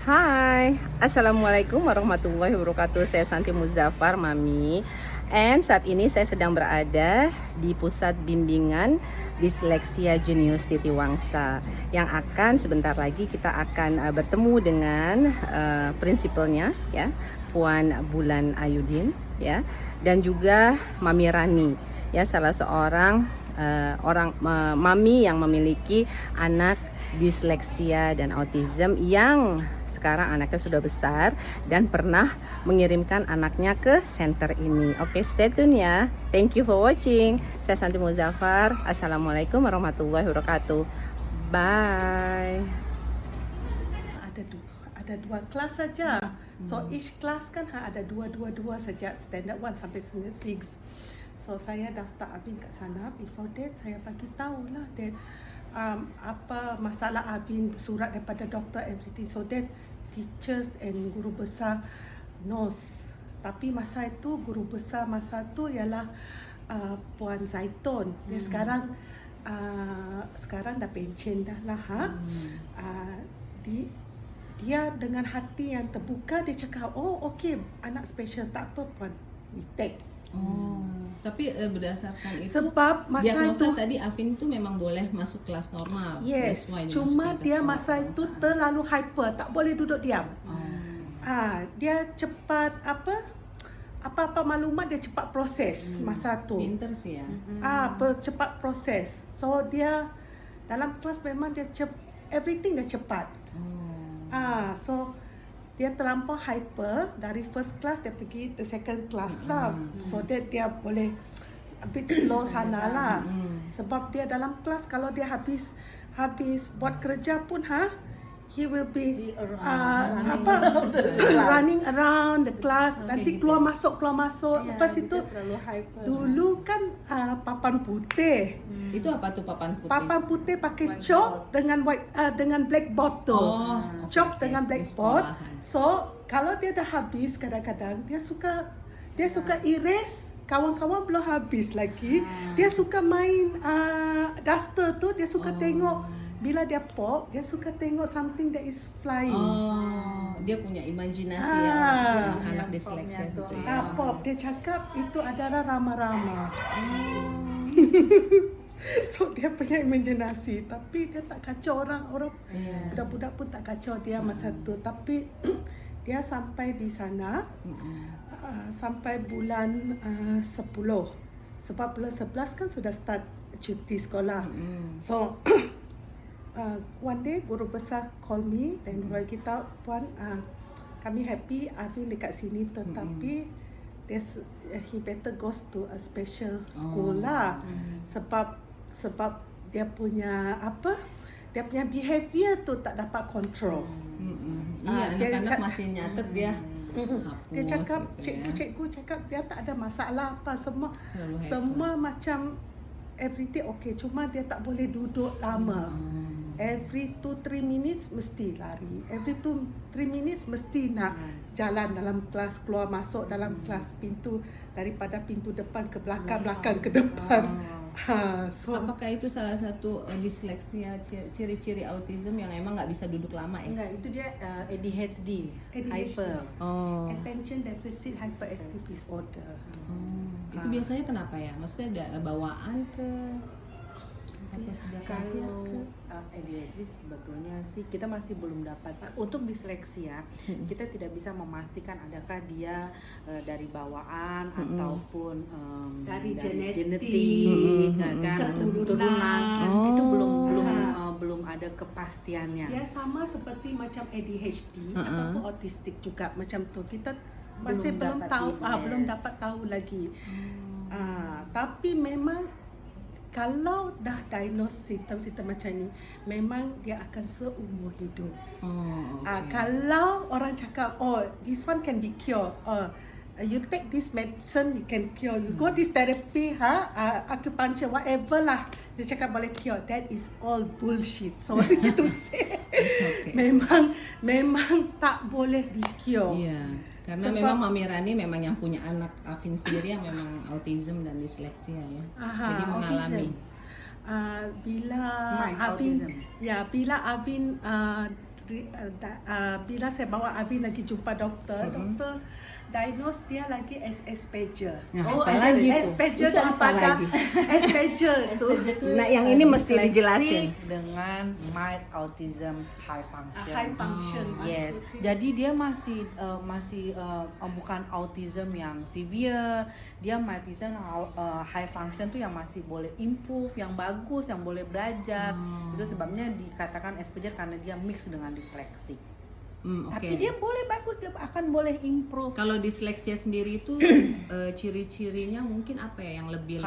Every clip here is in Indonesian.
Hai, Assalamualaikum warahmatullahi wabarakatuh. Saya Santi Muzaffar, Mami. And saat ini saya sedang berada di Pusat Bimbingan Disleksia Jenius Titi Wangsa, yang akan sebentar lagi kita akan bertemu dengan prinsipalnya, ya, Puan Bulan Ayudin, ya, dan juga Mami Rani, ya, salah seorang mami yang memiliki anak disleksia dan autism, yang sekarang anaknya sudah besar dan pernah mengirimkan anaknya ke center ini. Oke, stay tune ya. Thank you for watching. Saya Santi Muzaffar. Assalamualaikum warahmatullahi wabarakatuh. Bye. Ada dua kelas saja. So each class kan ada dua saja, standard 1 sampai standard 6. So saya daftar Avin kat sana. Before that saya bagi tahu lah that apa masalah Avin, surat daripada doktor, everything. So that teachers and guru besar knows. Tapi masa itu guru besar masa tu ialah Puan Zaitun. Dia sekarang dah pension dah lah. Dia dengan hati yang terbuka, dia cakap, oh okey, anak special tak apa Puan, we take. Tapi berdasarkan itu, Sebab masa diagnosa itu tadi Avin tu memang boleh masuk kelas normal. yes, That's why dia cuma masukin ke dia sekolah masa itu kebangsaan. terlalu hyper, tak boleh duduk diam. Dia cepat apa-apa maklumat dia cepat proses masa tu. Pinter sih ya. Cepat proses. So dia dalam kelas memang dia everything dia cepat. So dia terlampau hyper, dari first class dia pergi the second class lah. So dia boleh a bit slow sana lah. Sebab dia dalam kelas, kalau dia habis buat kerja pun he will be running around the class. Nanti keluar masuk. Lepas itu dulu kan papan putih. Itu apa tuh papan putih? Papan putih pakai chalk dengan dengan blackboard tu. Chalk dengan blackboard. So kalau dia dah habis, kadang-kadang dia suka erase. Kawan-kawan belum habis lagi. Dia suka main duster tu. Dia suka tengok. Bila dia pop, dia suka tengok something that is flying. Dia punya imajinasi yang anak-anak disleksia itu ya. Pop, dia cakap itu adalah rama-rama. So dia punya imajinasi, tapi dia tak kacau orang. Budak-budak pun tak kacau dia masa tu. Tapi dia sampai di sana sampai bulan 10. Sebab bulan 11 kan sudah start cuti sekolah. So one day guru besar call me dan bagi tahu, Puan, kami happy Avin dekat sini, tetapi he better goes to a special school lah. Sebab dia punya behavior tu tak dapat control. Anak-anak masih nyatet dia. Dia cakap, cikgu cakap dia tak ada masalah apa, semua macam everything okay, cuma dia tak boleh duduk lama. Every 2-3 minutes mesti lari. Every 2-3 minutes mesti nak jalan dalam kelas, keluar masuk dalam kelas, daripada pintu depan ke belakang, belakang ke depan. So apakah itu salah satu disleksia, ciri-ciri autism yang emang nggak bisa duduk lama ya? Enggak, itu dia ADHD, hyper. Attention Deficit Hyperactive Disorder. Itu biasanya kenapa ya? Maksudnya ada bawaan ke atau sejak lahir ke? Kalau ADHD sebetulnya sih kita masih belum dapat. Untuk disleksia kita tidak bisa memastikan adakah dia dari bawaan ataupun dari genetik, keturunan. Itu belum ada kepastiannya. Dia sama seperti macam ADHD ataupun autistik juga macam tu. Kita masih belum tahu, belum dapat tahu lagi. Tapi memang kalau dah diagnose simptom-simptom macam ni, memang dia akan seumur hidup. Kalau orang cakap, this one can be cured, you take this medicine, you can cure, you go this therapy, acupuncture, whatever lah, dia cakap boleh cure, that is all bullshit. Sorry to say. Memang tak boleh di cure. Karena memang Mami Rani memang yang punya anak Avin sendiri yang memang autism dan disleksia ya. Jadi mengalami. Bila Mild Avin, autism. bila Avin bila saya bawa Avi lagi jumpa doktor, doktor diagnose dia lagi as Asperger. Asperger daripada Asperger itu. Nah, yang ini mesti dijelasin dengan mild autism high function. High function. Yes. Jadi dia masih bukan autism yang severe. Dia mild autism high function tuh yang masih boleh improve, yang bagus, yang boleh belajar. Itu sebabnya dikatakan Asperger karena dia mix dengan disleksi. Tapi dia boleh bagus, dia akan boleh improve. Kalau disleksia sendiri itu ciri-cirinya mungkin apa ya yang lebih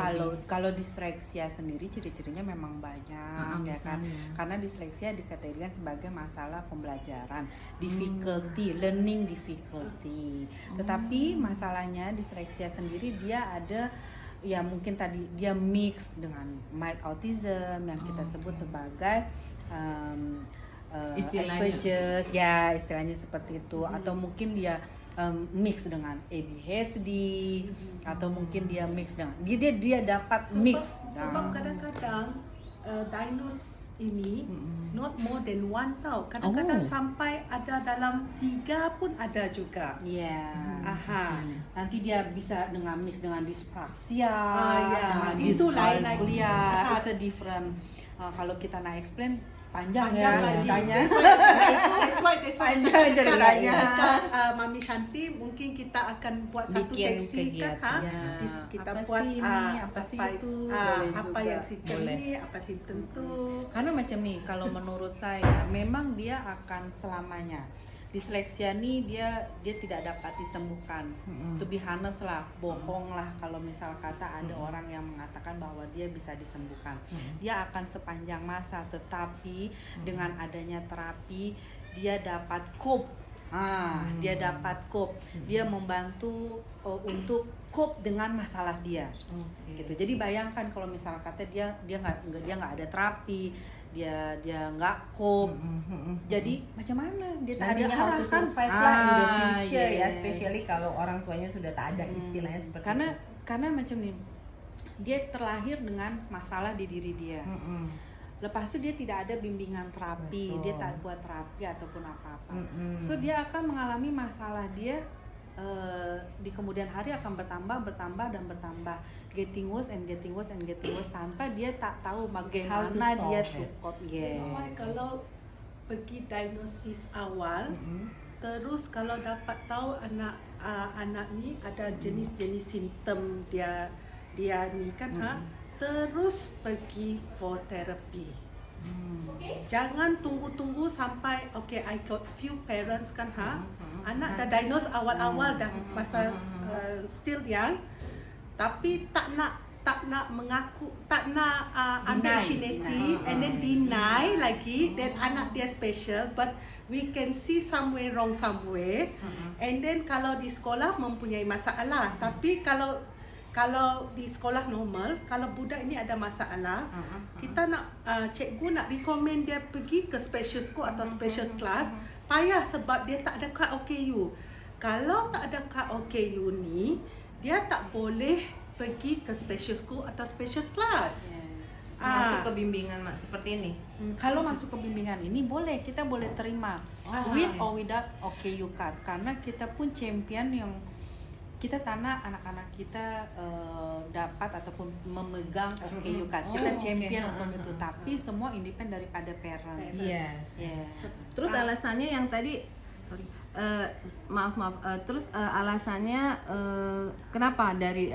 kalau disleksia sendiri ciri-cirinya memang banyak ya kan. Karena disleksia dikategorikan sebagai masalah pembelajaran, difficulty, learning difficulty. Tetapi masalahnya disleksia sendiri dia ada ya mungkin tadi dia mix dengan mild autism yang kita sebut sebagai Asperger, ya istilahnya seperti itu, atau mungkin dia mix dengan ADHD, atau mungkin dia mix dengan dia dapat mix. Sebab kadang-kadang diagnose ini not more than one tau, kadang-kadang sampai ada dalam 3 pun ada juga. Nanti dia bisa dengan mix dengan dyspraxia, itu lain lagi. It's a different. Kalau kita nak explain panjang ya ceritanya. That's why panjang ceritanya. Mami Shanti mungkin kita akan buat satu bikin seksi kan, kita apa buat sih ini, apa sih itu, apa yang simptom ini, apa simptom itu. Karena macam nih, kalau menurut saya memang dia akan selamanya. Disleksia nih dia tidak dapat disembuhkan. To be honest lah, bohong lah kalau misal kata ada orang yang mengatakan bahwa dia bisa disembuhkan. Dia akan sepanjang masa, tetapi dengan adanya terapi dia dapat cope. Dia dapat cope. Dia membantu untuk cope dengan masalah dia. Gitu. Jadi bayangkan kalau misal kata dia nggak ada terapi, dia nggak cope. Jadi macam mana dia tak ada how to survive lah in the future ya, yes. especially kalau orang tuanya sudah tak ada istilahnya seperti itu. Karena macam ni, dia terlahir dengan masalah di diri dia. Lepas itu dia tidak ada bimbingan terapi, dia tak buat terapi ataupun apa-apa. So dia akan mengalami masalah dia di kemudian hari akan bertambah dan bertambah, getting worse and getting worse and getting worse, tanpa dia tak tahu bagaimana dia cope. That's why kalau pergi diagnosis awal, terus kalau dapat tahu anak ni ada jenis-jenis simptom dia ni kan, terus pergi for therapy. Jangan tunggu sampai I got few parents kan anak dah diagnose awal-awal dah masa still young, tapi tak nak mengaku, tak nak ambil initiative and then deny lagi that anak dia special, but we can see somewhere wrong somewhere, and then kalau di sekolah mempunyai masalah, tapi kalau di sekolah normal, kalau budak ini ada masalah, kita nak cikgu nak recommend dia pergi ke special school atau special class, payah sebab dia tak ada kad OKU. Kalau tak ada kad OKU ni, dia tak boleh pergi ke special school atau special class. Masuk ke bimbingan seperti ini. Kalau masuk ke bimbingan ini kita boleh terima with or without OKU card, karena kita pun champion yang kita tanah anak-anak kita dapat ataupun memegang OKU card. Kita champion untuk itu, tapi semua independen daripada parents. Yes. Terus alasannya yang tadi maaf terus alasannya kenapa dari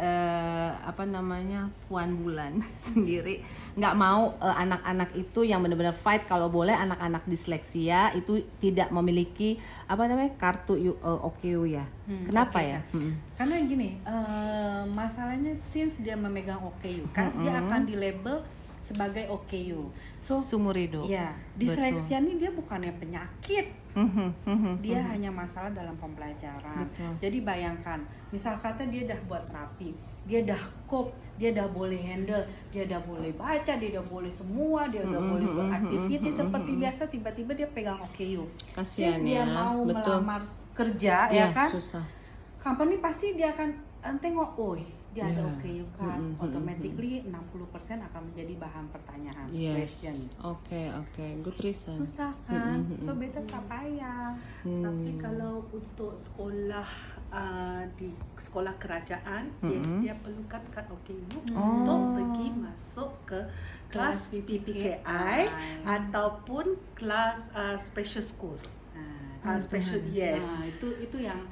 Puan Bulan sendiri nggak mau anak-anak itu yang benar-benar fight kalau boleh anak-anak disleksia itu tidak memiliki kartu OKU ya. Kenapa ya? Karena gini, masalahnya since dia memegang OKU kan dia akan dilabel sebagai OKU. So seumur hidup. Ya, disleksia ini dia bukannya penyakit. Dia hanya masalah dalam pembelajaran. Jadi bayangkan, misal kata dia dah buat terapi, dia dah cope, dia dah boleh handle, dia dah boleh baca, dia dah boleh semua, dia dah boleh beraktiviti seperti biasa, tiba-tiba dia pegang OKU. Kasihan dia mau melamar kerja ya kan? Susah. Company pasti dia akan tengok, dia ada OKU kan, automatically 60% akan menjadi bahan pertanyaan, question. Oke, good reason. Susah kan, so better tak payah. Tapi kalau untuk sekolah di sekolah kerajaan, dia perlukan kad OKU untuk pergi masuk ke kelas PPKI ataupun kelas special school. Special, itu yang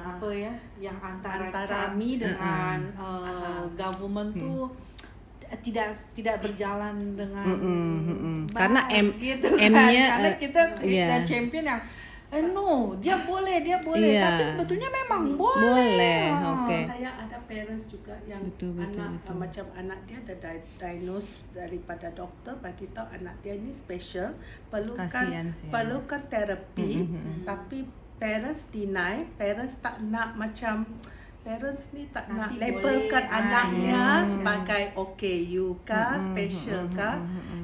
apa ya, yang antara kami dengan government tuh tidak berjalan dengan baik, karena gitu M-nya karena kita dan champion yang no, dia boleh tapi sebetulnya memang boleh. Saya ada parents juga yang betul. Macam anak dia ada diagnose daripada doktor bagi tahu anak dia ini special, perlukan terapi, tapi parents deny, parents tak nak macam parents ni tak nak labelkan anaknya sebagai OKU kah, special kah.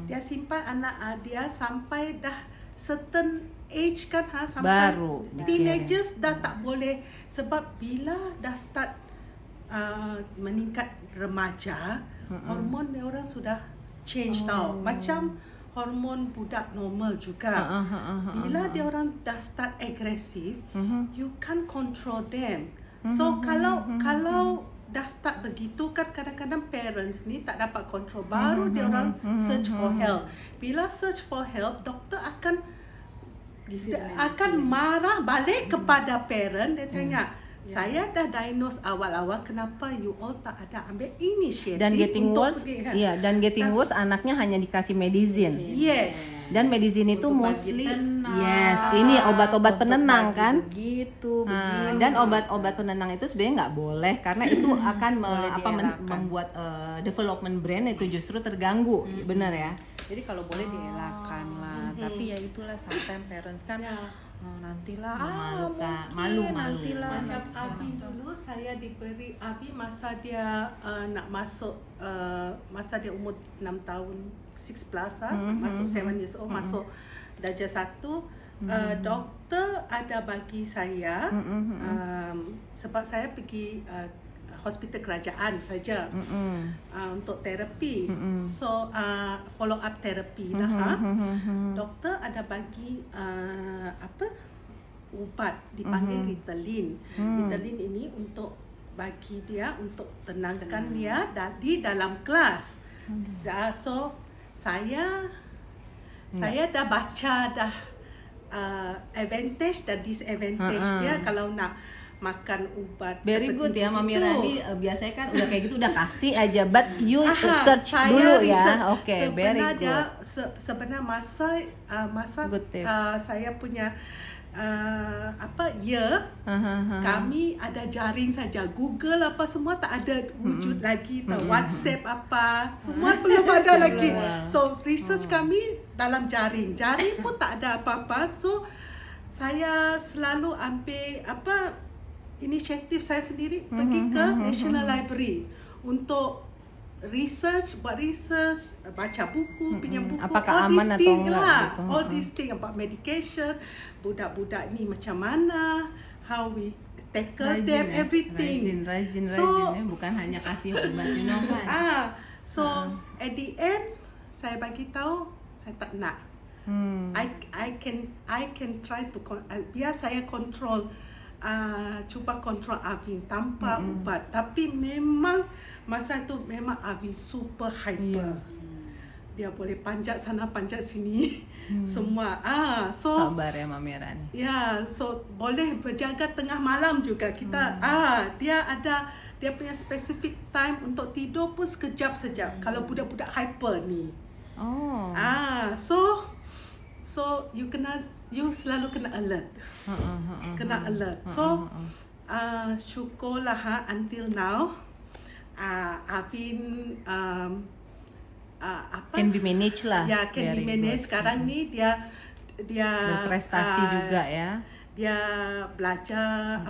Dia simpan anak dia sampai dah certain age kan, sampai baru teenagers dah tak boleh, sebab bila dah start meningkat remaja, hormon dia orang sudah change tau, macam hormon budak normal juga. Bila dia orang dah start agresif, you can't control them. So kalau dah start begitu kan, kadang-kadang parents ni tak dapat control, baru dia orang search for help. Bila search for help, doktor akan marah balik kepada parent. Dia tanya, saya dah diagnose awal-awal, kenapa you all tak ada ambil inisiatif dan getting untuk worse, getting worse, anaknya hanya dikasih medicine. Yes. Dan medicine itu mostly ini obat-obat penenang kan? Begitu. Dan obat-obat penenang itu sebenarnya nggak boleh, karena itu akan membuat development brain itu justru terganggu. Benar ya? Jadi kalau boleh dielakkan lah. Tapi ya itulah, sometimes parents kan nantilah malu. Macam Abi dulu, saya diberi Abi masa dia nak masuk masa dia umur 6 tahun, 6 plus masuk 7 years old, masuk darjah 1. Doktor ada bagi saya sebab saya pergi hospital kerajaan saja untuk terapi. So follow up terapi lah. Doktor ada bagi ubat dipanggil Ritalin. Ritalin ini untuk bagi dia untuk tenangkan dia di dalam kelas. So saya dah baca dah advantage dan disadvantage dia kalau nak makan ubat. Very good ya, Mami itu. Rani. Biasanya kan udah kayak gitu udah kasih aja, but you search dulu ya. Oke, very good. Sebenarnya masa saya punya kami ada jaring saja, Google apa semua tak ada wujud lagi, WhatsApp apa semua belum ada lagi. So research kami dalam jaring pun tak ada apa-apa. So saya selalu ambil inisiatif saya sendiri, pergi ke National Library untuk buat research, baca buku, pinjam buku, apakah all aman these atau things enggak lah, gitu. all these things about medication, budak-budak ni macam mana, how we tackle them, everything. Rajin ya, bukan hanya kasih obat, kan. So at the end saya bagi tahu saya tak nak. I can try to biar saya control, cuba kontrol Avin tanpa ubat, tapi memang masa itu memang Avin super hyper. Dia boleh panjat sana panjat sini semua. So sabar ya Mami Rani. So boleh berjaga tengah malam juga kita. Dia punya specific time untuk tidur pun sekejap-sekejap. Kalau budak-budak hyper ni. So you selalu kena alert. Kena alert. So syukurlah until now Avin can be managed lah. Ya, can be managed. Sekarang ni dia berprestasi juga ya. Dia belajar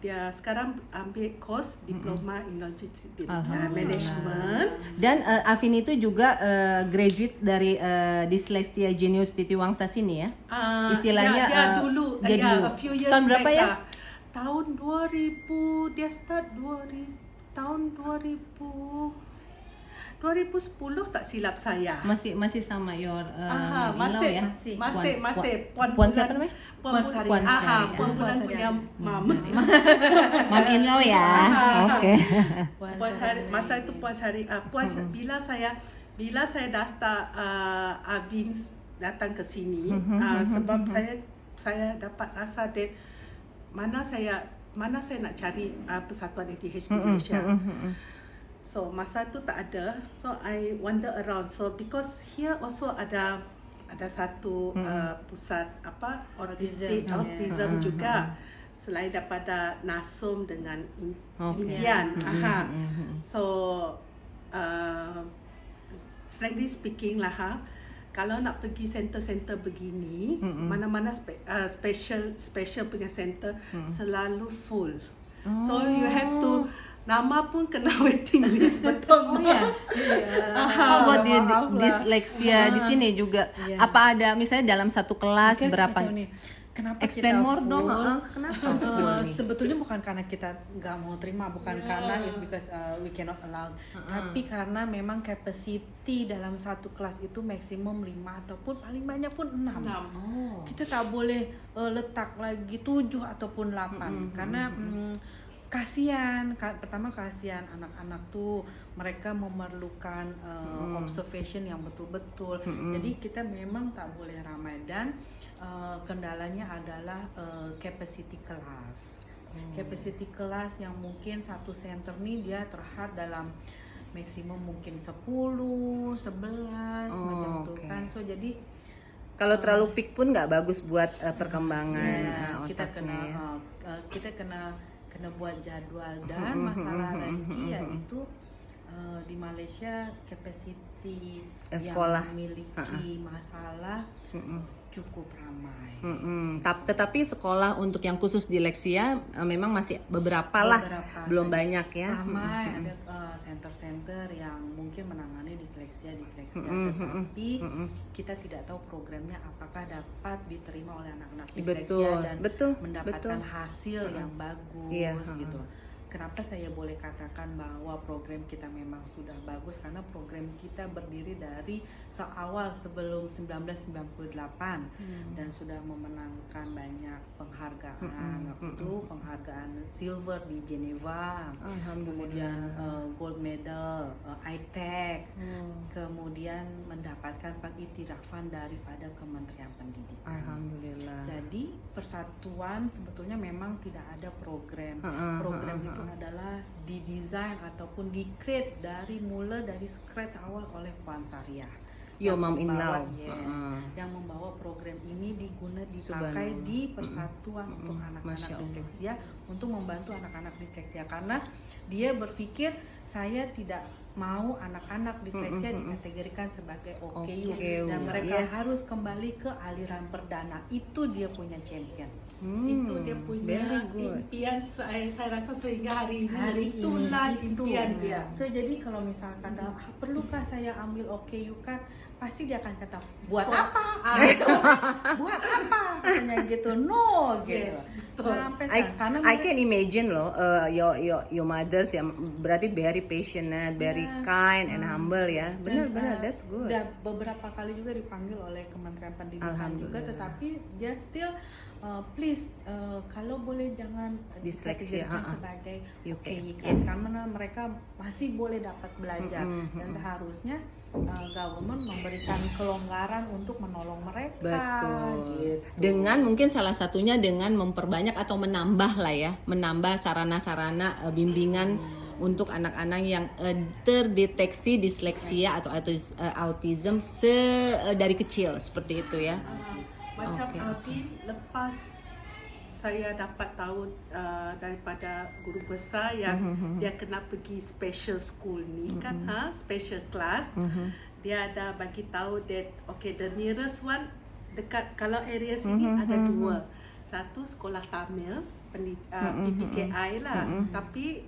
dia sekarang ambil course diploma in logistics management. Dan Avin itu juga graduate dari Dyslexia Genius Titiwangsa sini ya. Istilahnya dia dulu a few years tahun berapa back ya? tahun 2000 dia start 2000 tahun 2010 tak silap saya. Masih sama your masih ya? masih Puan siapa namanya? Puan Syariah. Bulan punya mam. Mam in-law ya. Oke. Masa itu Puan Syariah. Bila saya daftar Avin datang ke sini sebab saya dapat rasa that mana saya nak cari persatuan ADHD di Malaysia. So masa tu tak ada, so I wander around. So because here also ada satu pusat autism juga, selain daripada Nasum dengan Indian. So frankly speaking lah kalau nak pergi center-center begini, mana-mana special punya center selalu full. So you have to nama pun kena waiting list, betul? Oh ya. How about di disleksia di sini juga? Apa ada misalnya dalam satu kelas berapa? Kenapa Explain kita more dong. full? Kenapa? Sebetulnya bukan karena kita nggak mau terima, bukan karena it's because we cannot allow, tapi karena memang capacity dalam satu kelas itu maksimum 5 ataupun paling banyak pun 6. Kita tak boleh letak lagi 7 ataupun 8 karena pertama kasihan anak-anak tuh, mereka memerlukan observation yang betul-betul. Jadi kita memang tak boleh ramai dan kendalanya adalah capacity kelas. Capacity kelas yang mungkin satu center nih dia terhad dalam maksimum mungkin 10, 11 macam tuh kan. So jadi kalau terlalu peak pun nggak bagus buat perkembangan kita otaknya. kena buat jadwal dan masalah lagi yaitu di Malaysia capacity sekolah yang memiliki masalah cukup ramai. Tetapi sekolah untuk yang khusus disleksia memang masih beberapa lah, belum banyak ya. Ramai ada center-center yang mungkin menangani disleksia, tetapi kita tidak tahu programnya apakah dapat diterima oleh anak-anak disleksia dan mendapatkan hasil yang bagus gitu. Kenapa saya boleh katakan bahwa program kita memang sudah bagus? Karena program kita berdiri dari seawal sebelum 1998 dan sudah memenangkan banyak penghargaan. Waktu itu penghargaan silver di Geneva, kemudian gold medal ITEC, kemudian mendapatkan pengiktirafan daripada Kementerian Pendidikan. Alhamdulillah. Jadi persatuan sebetulnya memang tidak ada program. Program itu adalah didesain ataupun di-create dari scratch awal oleh Puan Syariah. Yo Mom in-law. Yang membawa program ini dipakai di persatuan untuk anak-anak disleksia, untuk membantu anak-anak disleksia karena dia berpikir saya tidak mau anak-anak disleksia dikategorikan sebagai OKU dan mereka harus kembali ke aliran perdana. Itu dia punya champion. Itu dia punya impian. Saya rasa sehingga hari ini itulah impian dia. So jadi kalau misalkan perlukah saya ambil OKU kan, pasti dia akan kata buat apa? Buat apa? Katanya gitu. No gitu. Sampai karena I can imagine loh your mothers yang berarti very passionate, very kind and humble ya. Benar-benar that's good. Dan beberapa kali juga dipanggil oleh Kementerian Pendidikan juga, tetapi dia still please kalau boleh jangan dikategorikan sebagai OKU karena mereka masih boleh dapat belajar dan seharusnya government memberikan kelonggaran untuk menolong mereka. Betul. Gitu. Dengan mungkin salah satunya dengan memperbanyak atau menambah lah ya, menambah sarana-sarana bimbingan untuk anak-anak yang terdeteksi disleksia atau autism dari kecil seperti itu ya. Macam Alvin, lepas saya dapat tahu daripada guru besar yang dia kena pergi special school ni kan, special class. Dia ada bagi tahu that okay, the nearest one dekat kalau area sini ada 2. Satu sekolah Tamil, PPKI lah, tapi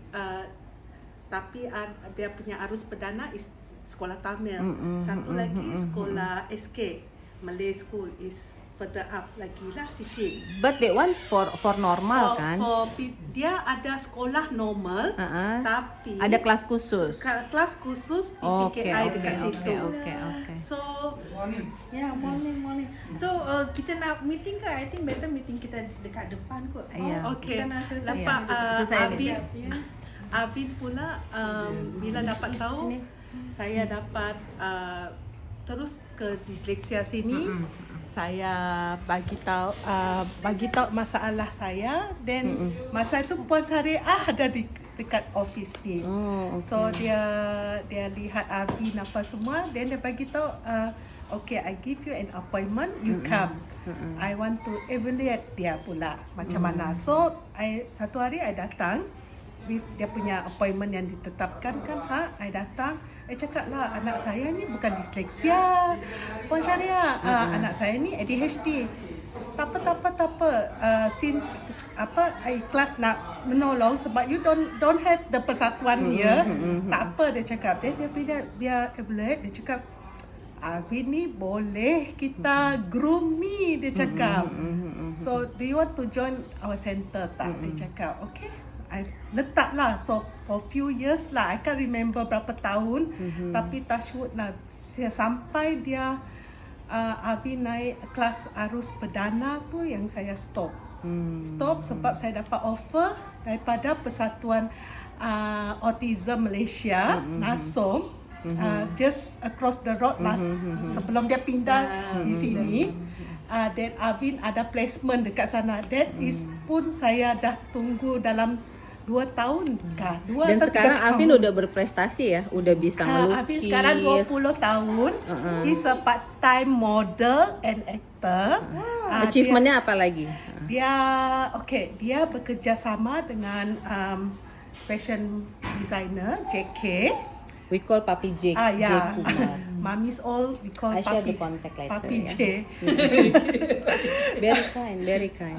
dia punya arus perdana is sekolah Tamil. Satu lagi sekolah SK, Malay School is further up lagi lah sikit. But that one for normal kan? Dia ada sekolah normal, tapi ada kelas khusus. Kelas khusus PPKI dekat situ. Okay. So, morning. So kita nak meeting ke? I think better meeting kita dekat depan kot. okay. Kita nak selesai. Lepas Avin pula bila dapat tahu saya dapat terus ke disleksia sini, saya bagi tahu masalah saya, dan masa itu Puan Syariah ada dekat office ni. So dia lihat Avin apa semua, dan dia bagi tahu okay, I give you an appointment, you come. I want to evaluate dia pula macam mana. So satu hari I datang with dia punya appointment yang ditetapkan kan, I datang. Cakap lah, anak saya ni bukan disleksia, Puan Syariah, anak saya ni ADHD. Tak apa. Since I ikhlas nak menolong sebab you don't have the persatuan here. Tak apa, dia cakap. Dia evaluate, dia cakap, Avin ni boleh kita groom ni, dia cakap. So do you want to join our center tak? Dia cakap, okay. I letak lah, so for few years lah, I can't remember berapa tahun, tapi touch wood lah, sampai dia Avin naik kelas arus perdana tu yang saya stop sebab saya dapat offer daripada Persatuan Autism Malaysia, NASOM, just across the road sebelum dia pindah di sini. Dan Avin ada placement dekat sana. That is pun saya dah tunggu dalam 2 tahun kah? Dan sekarang Avin udah berprestasi ya, udah bisa melukis. Avin sekarang 20 tahun. He's a part-time model and actor. Achievementnya apa lagi? Dia bekerja sama dengan fashion designer JK. We call Papi J. Yeah. J Kumar. Mommy's all we call I share the Papi. contact later. Papi Ya. J. Very kind.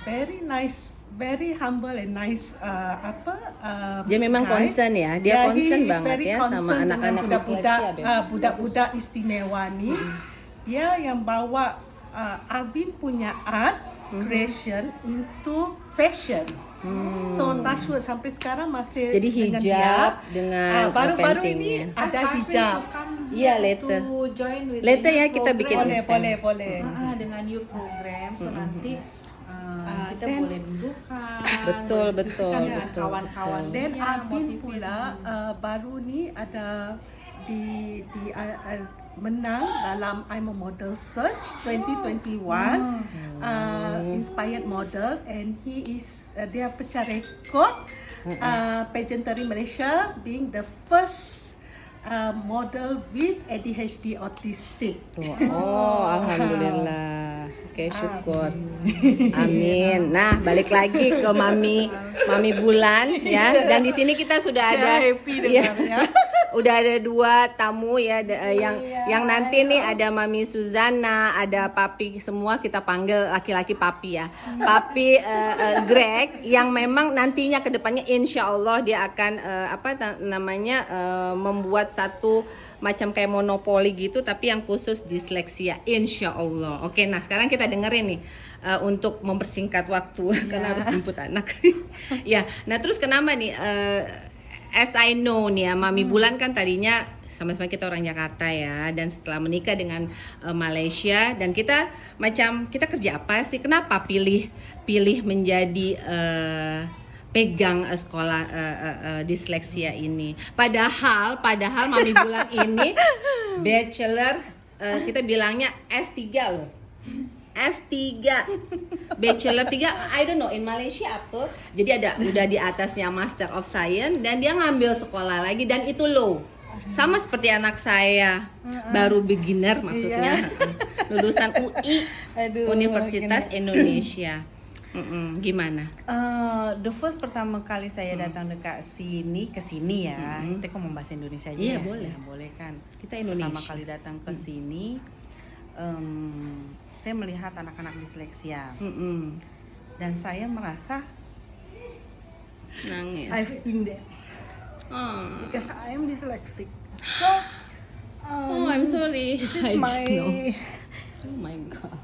Very nice, very humble and nice. Dia memang guy. concern ya. Dia concern he is banget very ya sama concerned anak-anak dengan disleksia. budak-budak istimewa ni. Dia yang bawa Avin punya art creation into fashion. So touchwood sampai sekarang masih Jadi hijab dengan baru-baru paintingnya. ini ada hijab. Iya, later. Later ya kita bikin event. Boleh. Dengan youth program, so nanti kita then- boleh dudukan. Betul. dengan kawan-kawan. Dan dia, Avin motivate pula baru ni ada di menang dalam I'm a Model Search 2021 inspired model, and he is dia pecah rekod pageantry Malaysia being the first model with ADHD autistic. Alhamdulillah. Oke, syukur. Amin. Nah, balik lagi ke Mami Bulan ya. Dan di sini kita sudah ada udah ada 2 tamu ya yang nanti nih ada Mami Suzana, ada Papi, semua kita panggil laki-laki Papi ya. Papi Greg yang memang nantinya ke depannya insya Allah dia akan membuat satu macam kayak monopoli gitu tapi yang khusus disleksia insya Allah. Oke, nah sekarang kita dengerin nih untuk mempersingkat waktu karena harus jemput anak. Ya, nah terus kenapa nih as I know nih ya, Mami Bulan kan tadinya sama-sama kita orang Jakarta ya, dan setelah menikah dengan Malaysia, dan kita kerja apa sih? Kenapa pilih menjadi pegang sekolah disleksia ini? Padahal Mami Bulan ini bachelor, kita bilangnya S3 loh. S3 Bachelor 3, I don't know in Malaysia apa. Jadi udah di atasnya Master of Science, dan dia ngambil sekolah lagi dan itu low. Sama seperti anak saya, baru beginner maksudnya, lulusan UI, Universitas Indonesia. Gimana? The first pertama kali saya datang ke sini ya. Kita kok membahas Indonesia aja Iya, ya? boleh. Ya, boleh kan. Kita Indonesia. Pertama kali datang ke sini, saya melihat anak-anak disleksia. Dan saya merasa Nangis. I've been there because I am dyslexic. So, I'm sorry. this I is just my know. Oh my god.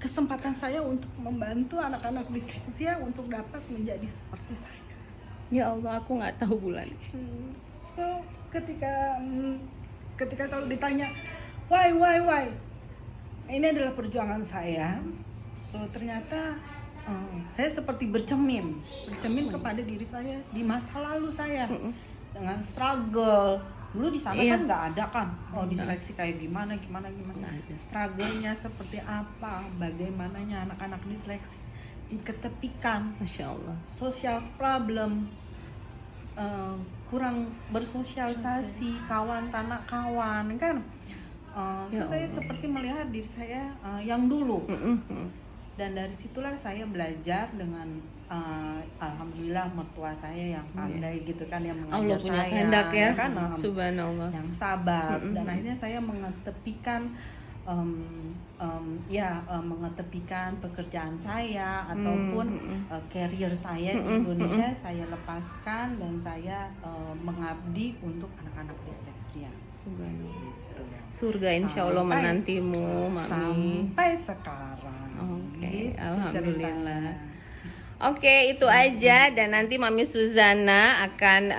kesempatan saya untuk membantu anak-anak disleksia untuk dapat menjadi seperti saya. Ya Allah, aku nggak tahu Bulan. So ketika selalu ditanya why, ini adalah perjuangan saya. So ternyata saya seperti bercermin kepada diri saya di masa lalu saya dengan struggle. Dulu di sana kan nggak ada kan, diseleksi kayak gimana. Struggle-nya seperti apa, bagaimananya anak-anak diseleksi diketepikan. Masya Allah. Social problem, kurang bersosialisasi, kawan tanah kawan kan. So saya seperti melihat diri saya yang dulu. Dan dari situlah saya belajar dengan alhamdulillah mertua saya yang pandai gitu kan, yang mengajar Allah punya saya kehendak ya, kan, subhanallah, yang sabar. Dan akhirnya saya mengetepikan mengetepikan pekerjaan saya ataupun career saya di Indonesia. Saya lepaskan dan saya mengabdi untuk anak-anak disleksia. Subhanallah. Surga insya Allah menantimu, Mami. Sampai sekarang. Oke, Gitu alhamdulillah. ceritanya. Oke, itu aja, dan nanti Mami Suzana akan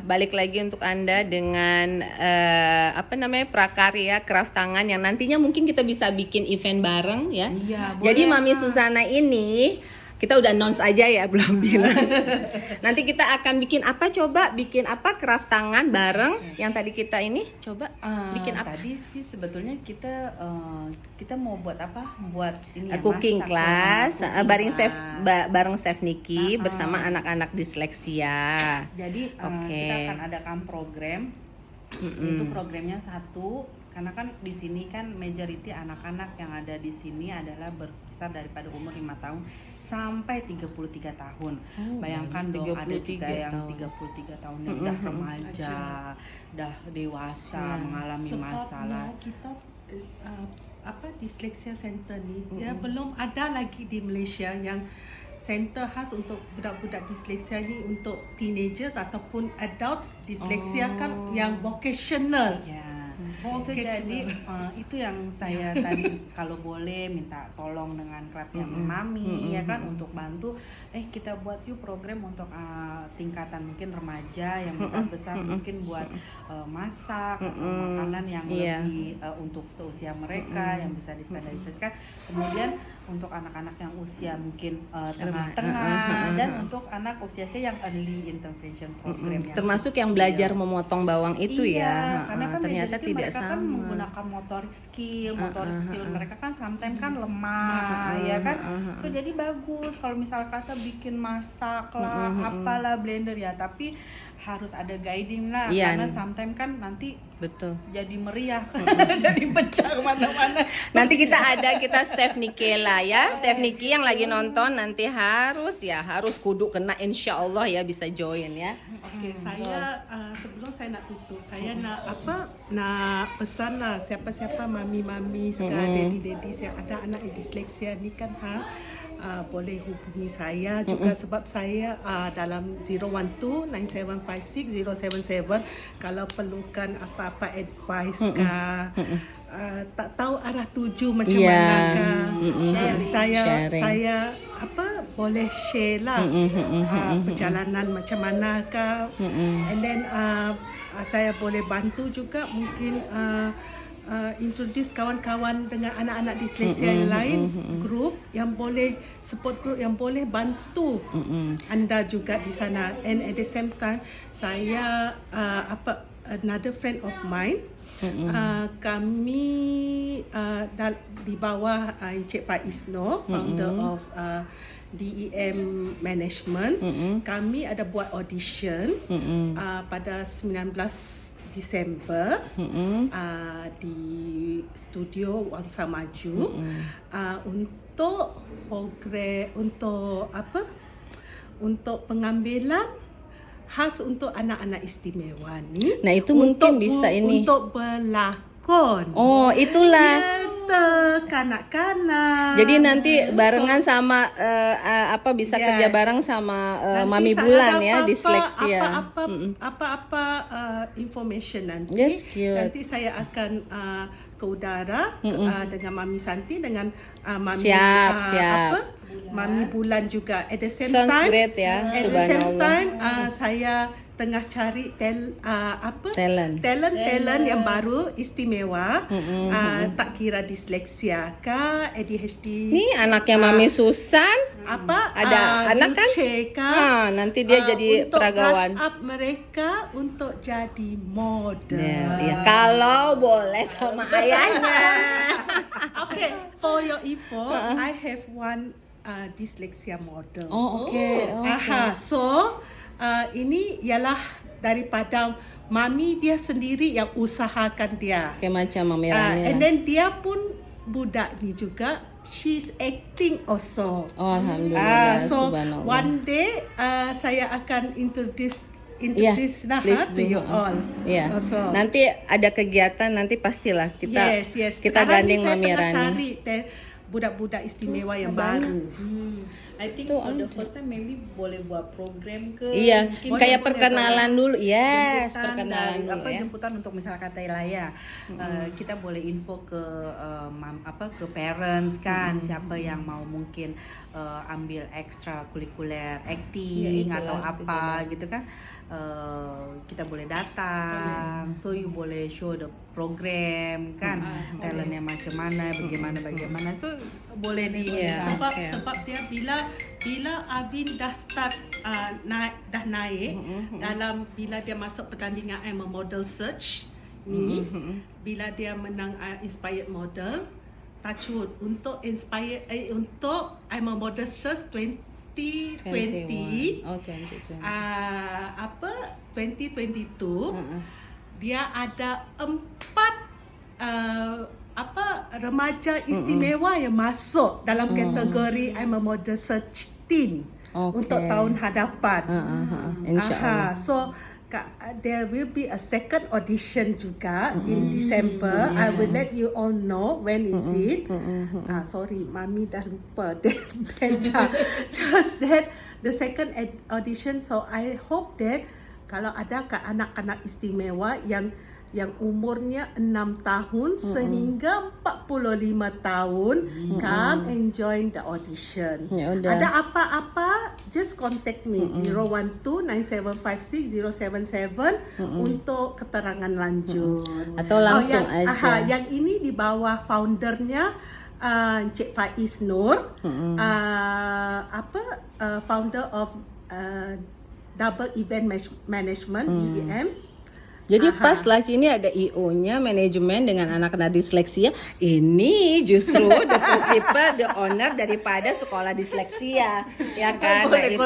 balik lagi untuk Anda dengan prakarya craft tangan yang nantinya mungkin kita bisa bikin event bareng ya. Iya, Jadi boleh, Mami Kak. Suzana ini kita udah announce aja ya, belum bilang. Nanti kita akan bikin apa craft tangan bareng yang tadi kita ini coba bikin apa? Tadi sih sebetulnya kita mau buat apa? Buat ini ya, Cooking masak, class cooking bareng Chef Niki bersama anak-anak disleksia. Jadi Oke. kita akan adakan program. Itu programnya satu, karena kan di sini kan majority anak-anak yang ada di sini adalah berkisar daripada umur 5 tahun sampai 33 tahun. Bayangkan dong, ada juga 33 yang 33 tahun yang udah remaja, udah dewasa, mengalami masalah. Kita disleksia center ni dia belum ada lagi di Malaysia yang center khas untuk budak-budak disleksia ni, untuk teenagers ataupun adults disleksia kan yang vocational. Ya. So, jadi itu yang saya tadi kalau boleh minta tolong dengan craftnya Mami ya kan, untuk bantu kita buat yuk program untuk tingkatan mungkin remaja yang besar-besar, mungkin buat masak atau makanan yang lebih untuk seusia mereka yang bisa distandarisasikan. Kemudian untuk anak-anak yang usia mungkin tengah-tengah, dan untuk anak usia yang early intervention program Termasuk yang belajar memotong bawang itu ya. Karena kan ternyata majority tidak mereka sama. kan menggunakan motorik skill mereka kan sometimes kan lemah ya kan. So jadi bagus kalau misal kata bikin masak lah, apalah blender ya, tapi harus ada guiding lah, karena sometimes kan nanti betul jadi meriah jadi pecah kemana-mana. Nanti kita Chef Nikela ya, Chef Niki yang lagi nonton nanti harus kudu kena, insya Allah ya bisa join ya. Oke, saya sebelum saya nak tutup, saya nak pesan lah siapa-siapa mami-mami sekarang, daddy yang ada anak disleksia ni kan boleh hubungi saya juga, sebab saya dalam 012-9756-077 kalau perlukan apa-apa advice tak tahu arah tuju macam mana saya boleh share lah perjalanan macam mana and then saya boleh bantu juga mungkin introduce kawan-kawan dengan anak-anak disleksia yang lain, grup yang boleh support group yang boleh bantu anda juga di sana. And at the same time saya another friend of mine, kami di bawah Encik Pak Isno, founder of DEM Management, kami ada buat audition pada 19 Disember di studio Wangsa Maju untuk program untuk pengambilan khas untuk anak-anak istimewa ni. Nah itu mungkin bisa ini untuk berlakon. Oh itulah. Kanak-kanak. Jadi nanti barengan sama bisa kerja bareng sama Mami Bulan ya, disleksia. Apa information nanti. Yes, cute. Nanti saya akan ke udara dengan Mami Santi, dengan Mami Siap. Mami Bulan juga. At the same Sounds time, great ya, at the same subhanallah. time saya tengah cari talent yang baru istimewa, tak kira disleksia kah, ADHD. Nih anaknya Mami Susan, ada anak kan? Kah, nanti dia jadi untuk peragawan. brush up mereka untuk jadi model. Ya, kalau boleh sama ayahnya. Okay, for your info, I have one dyslexia model. Oh, oke. So ini ialah daripada Mami dia sendiri yang usahakan dia. Oke, macam Mami Rani And lah. then dia pun budak ni juga, she's acting also. Oh, alhamdulillah, So subhanallah. one day saya akan introduce Please to you do. all. Iya. Also. Nanti ada kegiatan, nanti pastilah kita Yes. kita Sekarang gandeng ni saya Mami tengah Rani. cari budak-budak istimewa yang baru. I think for the first time maybe boleh buat program ke, Iya, mungkin kayak boleh perkenalan dulu. Yes, jemputan perkenalan dari, dulu ya. jemputan untuk misalnya kata Elaya, kita boleh info ke ke parents kan, siapa yang mau mungkin ambil ekstra kurikuler acting Ya, atau itulah, apa gitu kan, kita boleh datang, so you boleh show the program kan, talentnya macam mana, bagaimana, so boleh di Iya. Sebab dia bila Avin dah start dah naik dalam, bila dia masuk pertandingan I'm a Model Search ni, bila dia menang Inspired Model, touch wood, untuk untuk I'm a Model Search 2020, Oh, 2020. 2022, dia ada 4 remaja istimewa yang masuk dalam kategori I'm a Model Search Teen untuk tahun hadapan. InsyaAllah. So there will be a second audition juga in December. I will let you all know when is it. Sorry, Mami dah lupa. Just that the second audition. So I hope that kalau ada anak-anak istimewa yang umurnya 6 tahun sehingga 45 tahun, come and join the audition. Ya udah. Ada apa-apa, just contact me 012-9756-077 untuk keterangan lanjut. Atau langsung aja. Yang ini di bawah foundernya Encik Faiz Nur, founder of Double Event Management, DEM. Jadi pas lagi ini ada IO-nya, manajemen dengan anak-anak disleksia. Ini justru the principal, the owner daripada sekolah disleksia, ya kan? Boleh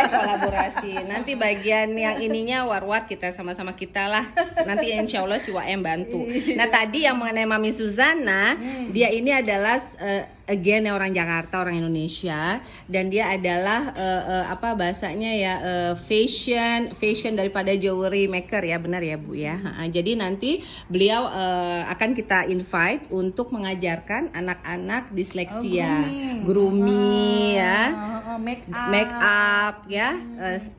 kolaborasi. Nanti bagian yang ininya war-war kita sama-sama kita lah. Nanti insya Allah si WM bantu. Nah tadi yang mengenai Mami Suzana, dia ini adalah again orang Jakarta, orang Indonesia, dan dia adalah bahasanya ya fashion daripada jewelry maker ya, benar ya Bu ya. Jadi nanti beliau akan kita invite untuk mengajarkan anak-anak disleksia, grooming ya, make up ya,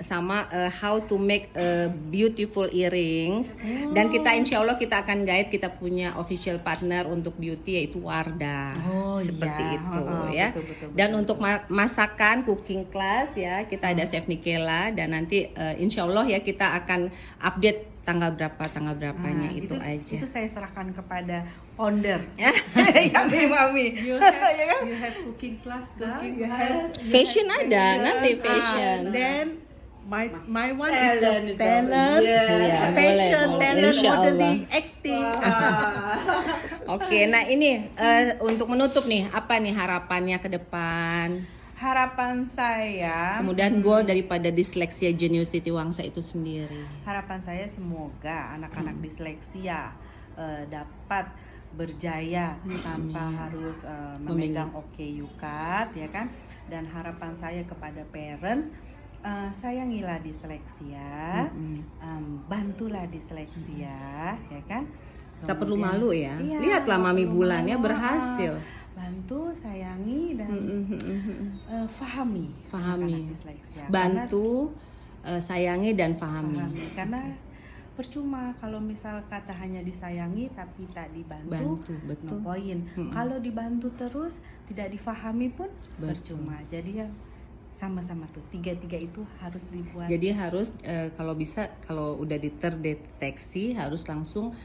sama how to make beautiful earrings. Dan kita insya Allah kita akan guide, kita punya official partner untuk beauty yaitu Wardah. Seperti itu ya. Betul. Dan untuk masakan cooking class ya, kita ada Chef Nikela, dan nanti insya Allah ya kita akan update tanggal berapanya itu aja. Itu saya serahkan kepada founder. Yummy Mami. You have cooking class kah? Fashion ada nanti fashion. Then my one is the talent, Yeah, fashion, boleh. talent, Insya Allah. modeling, acting. Oke, nah ini untuk menutup nih, apa nih harapannya ke depan? Harapan saya, Kemudian goal daripada Disleksia Jenius Titi Wangsa itu sendiri. harapan saya semoga anak-anak disleksia dapat berjaya tanpa harus memegang OKU-card ya kan. Dan harapan saya kepada parents, sayangilah disleksia, bantulah disleksia ya kan. Tak perlu malu ya. Iya, Lihatlah tak Mami perlu Bulannya malu. berhasil. Bantu, sayangi, dan fahami Fahami. anak-anak disleksia. Bantu, sayangi dan Karena fahami. karena percuma kalau misal kata hanya disayangi tapi tak dibantu, Bantu, betul. no point. Kalau dibantu terus tidak difahami pun percuma. Jadi ya sama-sama tuh tiga-tiga itu harus dibuat. Jadi harus kalau bisa, kalau udah terdeteksi harus langsung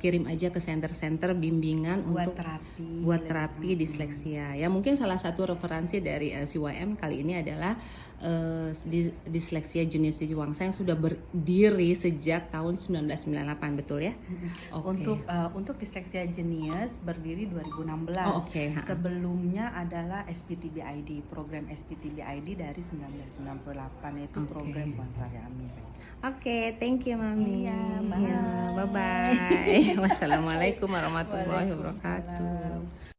kirim aja ke center-center bimbingan buat untuk terapi disleksia. Ya mungkin salah satu referensi dari CYM kali ini adalah disleksia jenius Titiwangsa yang sudah berdiri sejak tahun 1998, betul ya? Oke. Untuk disleksia jenius berdiri 2016. Oh, oke. Sebelumnya adalah SPTBID, program SPTBID dari 1998, yaitu program Puan Sari Amir. Oke, thank you Mami. Iya, bye bye. Wassalamualaikum warahmatullahi wabarakatuh.